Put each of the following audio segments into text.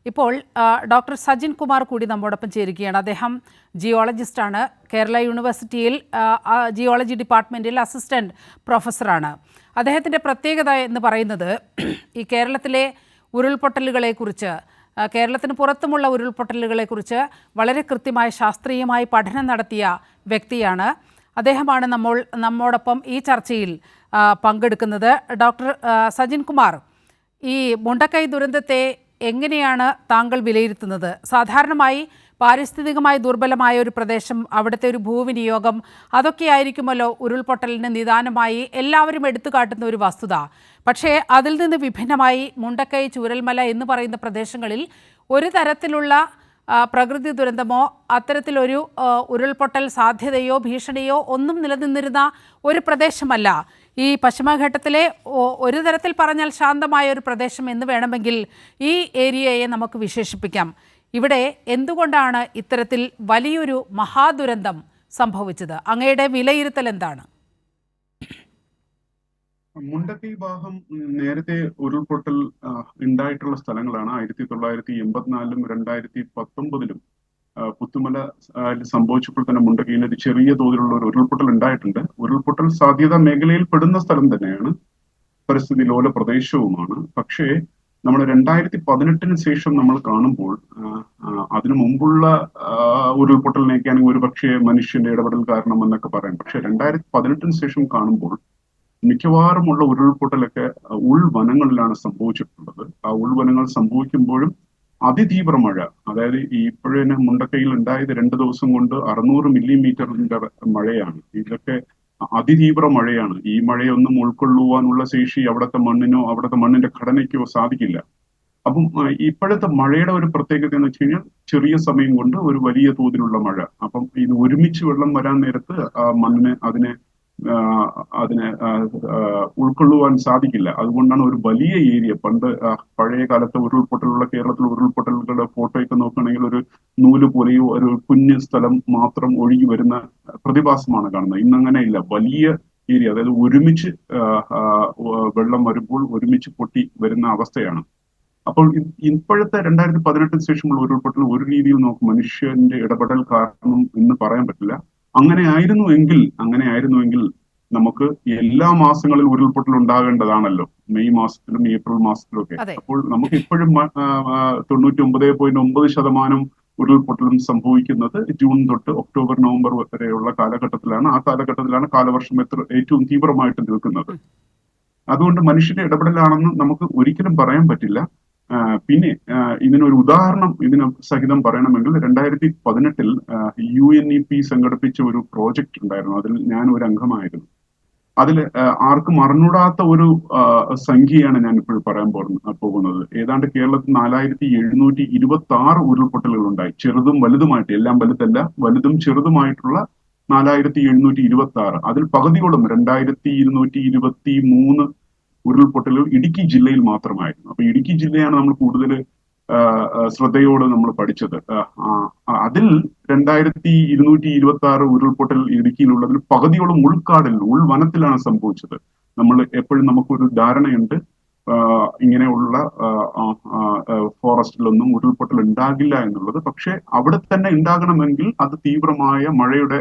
ഇപ്പോൾ ഡോക്ടർ സജിൻ കുമാർ കൂടി നമ്മോടൊപ്പം ചേരുകയാണ്. അദ്ദേഹം ജിയോളജിസ്റ്റാണ്. കേരള യൂണിവേഴ്സിറ്റിയിൽ ജിയോളജി ഡിപ്പാർട്ട്മെൻറ്റിൽ അസിസ്റ്റൻറ്റ് പ്രൊഫസറാണ്. അദ്ദേഹത്തിൻ്റെ പ്രത്യേകത എന്ന് പറയുന്നത് ഈ കേരളത്തിലെ ഉരുൾപൊട്ടലുകളെക്കുറിച്ച്, കേരളത്തിന് പുറത്തുമുള്ള ഉരുൾപൊട്ടലുകളെക്കുറിച്ച് വളരെ കൃത്യമായ ശാസ്ത്രീയമായി പഠനം നടത്തിയ വ്യക്തിയാണ്. അദ്ദേഹമാണ് നമ്മോടൊപ്പം ഈ ചർച്ചയിൽ പങ്കെടുക്കുന്നത്. ഡോക്ടർ സജിൻ കുമാർ, ഈ മുണ്ടക്കൈ ദുരന്തത്തെ എങ്ങനെയാണ് താങ്കൾ വിലയിരുത്തുന്നത്? സാധാരണമായി പാരിസ്ഥിതികമായി ദുർബലമായ ഒരു പ്രദേശം, അവിടുത്തെ ഒരു ഭൂവിനിയോഗം, അതൊക്കെയായിരിക്കുമല്ലോ ഉരുൾപൊട്ടലിന് നിദാനമായി എല്ലാവരും എടുത്തു കാട്ടുന്ന ഒരു വസ്തുത. പക്ഷേ അതിൽ നിന്ന് വിഭിന്നമായി മുണ്ടക്കൈ, ചൂരൽമല എന്ന് പറയുന്ന പ്രദേശങ്ങളിൽ ഒരു തരത്തിലുള്ള പ്രകൃതി ദുരന്തമോ അത്തരത്തിലൊരു ഉരുൾപൊട്ടൽ സാധ്യതയോ ഭീഷണിയോ ഒന്നും നിലനിന്നിരുന്ന ഒരു പ്രദേശമല്ല. ഈ പശ്ചിമഘട്ടത്തിലെ ഒരു തരത്തിൽ പറഞ്ഞാൽ ശാന്തമായ ഒരു പ്രദേശം എന്ന് വേണമെങ്കിൽ ഈ ഏരിയയെ നമുക്ക് വിശേഷിപ്പിക്കാം. ഇവിടെ എന്തുകൊണ്ടാണ് ഇത്തരത്തിൽ വലിയൊരു മഹാദുരന്തം സംഭവിച്ചത്? അങ്ങയുടെ വിലയിരുത്തൽ എന്താണ്? മുണ്ടക്കൈ ഭാഗം നേരത്തെ ഉരുൾപൊട്ടൽ ഉണ്ടായിട്ടുള്ള സ്ഥലങ്ങളാണ്. 1984-ലും 2019-ലും പുത്തുമല സംഭവിച്ചപ്പോൾ തന്നെ മുണ്ടക്കൈയിൽ ഒരു ചെറിയ തോതിലുള്ള ഒരു ഉരുൾപൊട്ടൽ ഉണ്ടായിട്ടുണ്ട്. ഉരുൾപൊട്ടൽ സാധ്യത മേഖലയിൽ പെടുന്ന സ്ഥലം തന്നെയാണ്, പരിസ്ഥിതി ലോല പ്രദേശവുമാണ്. പക്ഷേ നമ്മൾ 2018-ന് ശേഷം നമ്മൾ കാണുമ്പോൾ അതിനു മുമ്പുള്ള ഉരുൾപൊട്ടലിനേക്കാണെങ്കിൽ ഒരു പക്ഷേ മനുഷ്യന്റെ ഇടപെടൽ കാരണം എന്നൊക്കെ പറയാം. പക്ഷെ 2018-ന് ശേഷം കാണുമ്പോൾ മിക്കവാറുമുള്ള ഉരുൾപൊട്ടലൊക്കെ ഉൾവനങ്ങളിലാണ് സംഭവിച്ചിട്ടുള്ളത്. ആ ഉൾവനങ്ങൾ സംഭവിക്കുമ്പോഴും അതിതീവ്ര മഴ, അതായത് ഇപ്പോഴേ മുണ്ടക്കൈയിൽ ഉണ്ടായത് 2 ദിവസം കൊണ്ട് 600 മില്ലിമീറ്ററിന്റെ മഴയാണ്. ഇതൊക്കെ അതിതീവ്ര മഴയാണ്. ഈ മഴയൊന്നും ഉൾക്കൊള്ളുവാനുള്ള ശേഷി അവിടുത്തെ മണ്ണിനോ അവിടുത്തെ മണ്ണിന്റെ ഘടനയ്ക്കോ സാധിക്കില്ല. അപ്പം ഇപ്പോഴത്തെ മഴയുടെ ഒരു പ്രത്യേകത എന്ന് വെച്ച് കഴിഞ്ഞാൽ ചെറിയ സമയം കൊണ്ട് ഒരു വലിയ തോതിലുള്ള മഴ. അപ്പം ഇത് ഒരുമിച്ച് വെള്ളം വരാൻ നേരത്ത് മണ്ണിന് അതിനെ ഉൾക്കൊള്ളുവാൻ സാധിക്കില്ല. അതുകൊണ്ടാണ് ഒരു വലിയ ഏരിയ, പണ്ട് പഴയ കാലത്തെ ഉരുൾപൊട്ടലുള്ള കേരളത്തിലെ ഉരുൾപൊട്ടലുകളുടെ ഫോട്ടോയൊക്കെ നോക്കുകയാണെങ്കിൽ ഒരു നൂല് പോലെയോ ഒരു കുഞ്ഞു സ്ഥലം മാത്രം ഒഴുകി വരുന്ന പ്രതിഭാസമാണ് കാണുന്നത്. ഇന്നങ്ങനെയില്ല. വലിയ ഏരിയ, അതായത് ഒരുമിച്ച് വെള്ളം വരുമ്പോൾ ഒരുമിച്ച് പൊട്ടി വരുന്ന അവസ്ഥയാണ്. അപ്പോൾ ഇപ്പോഴത്തെ 2018-ന് ശേഷമുള്ള ഉരുൾപൊട്ടൽ ഒരു രീതിയിൽ നോക്കും മനുഷ്യന്റെ ഇടപെടൽ കാരണം എന്ന് പറയാൻ പറ്റില്ല. അങ്ങനെ ആയിരുന്നുവെങ്കിൽ നമുക്ക് എല്ലാ മാസങ്ങളിലും ഉരുൾപൊട്ടൽ ഉണ്ടാകേണ്ടതാണല്ലോ, മെയ് മാസത്തിലും ഏപ്രിൽ മാസത്തിലും ഒക്കെ. അപ്പോൾ നമുക്ക് ഇപ്പോഴും 99.9% ഉരുൾപൊട്ടലും സംഭവിക്കുന്നത് ജൂൺ തൊട്ട് ഒക്ടോബർ, നവംബർ വരെയുള്ള കാലഘട്ടത്തിലാണ്. ആ കാലഘട്ടത്തിലാണ് കാലവർഷം ഏറ്റവും തീവ്രമായിട്ട് നിൽക്കുന്നത്. അതുകൊണ്ട് മനുഷ്യന്റെ ഇടപെടലാണെന്ന് നമുക്ക് ഒരിക്കലും പറയാൻ പറ്റില്ല. പിന്നെ ഇതിനൊരു ഉദാഹരണം സഹിതം പറയണമെങ്കിൽ 2018-ൽ UNEP സംഘടിപ്പിച്ച ഒരു പ്രോജക്റ്റ് ഉണ്ടായിരുന്നു. അതിൽ ഞാൻ ഒരു അംഗമായിരുന്നു. അതിൽ ആർക്കും അറിഞ്ഞൂടാത്ത ഒരു സംഖ്യയാണ് ഞാൻ ഇപ്പോൾ പറയാൻ പോകുന്നത്. ഏതാണ്ട് കേരളത്തിൽ 4726 ഉരുൾപൊട്ടലുകൾ ഉണ്ടായി. ചെറുതും വലുതുമായിട്ട്, എല്ലാം വലുതല്ല, വലുതും ചെറുതുമായിട്ടുള്ള 4726. അതിൽ പകുതിയോളം 2223 ഉരുൾപൊട്ടലുകൾ ഇടുക്കി ജില്ലയിൽ മാത്രമായിരുന്നു. അപ്പൊ ഇടുക്കി ജില്ലയാണ് നമ്മൾ കൂടുതൽ ശ്രദ്ധയോട് നമ്മൾ പഠിച്ചത്. അതിൽ 2226 ഉരുൾപൊട്ടൽ ഇടുക്കിയിലുള്ളതിൽ പകുതിയോളം ഉൾവനത്തിലാണ് സംഭവിച്ചത്. നമ്മൾ എപ്പോഴും നമുക്കൊരു ധാരണയുണ്ട് ഇങ്ങനെയുള്ള ഫോറസ്റ്റിലൊന്നും ഉരുൾപൊട്ടൽ ഉണ്ടാകില്ല എന്നുള്ളത്. പക്ഷെ അവിടെ തന്നെ ഉണ്ടാകണമെങ്കിൽ അത് തീവ്രമായ മഴയുടെ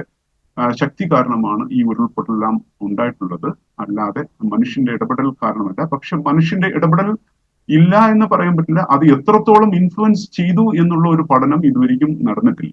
ശക്തി കാരണമാണ് ഈ ഉരുൾപൊട്ടലെല്ലാം ഉണ്ടായിട്ടുള്ളത്, അല്ലാതെ മനുഷ്യന്റെ ഇടപെടൽ കാരണമല്ല. പക്ഷെ മനുഷ്യന്റെ ഇടപെടൽ ഇല്ല എന്ന് പറയാൻ പറ്റില്ല. അത് എത്രത്തോളം ഇൻഫ്ലുവൻസ് ചെയ്തു എന്നുള്ള ഒരു പഠനം ഇതുവരെയും നടന്നിട്ടില്ല.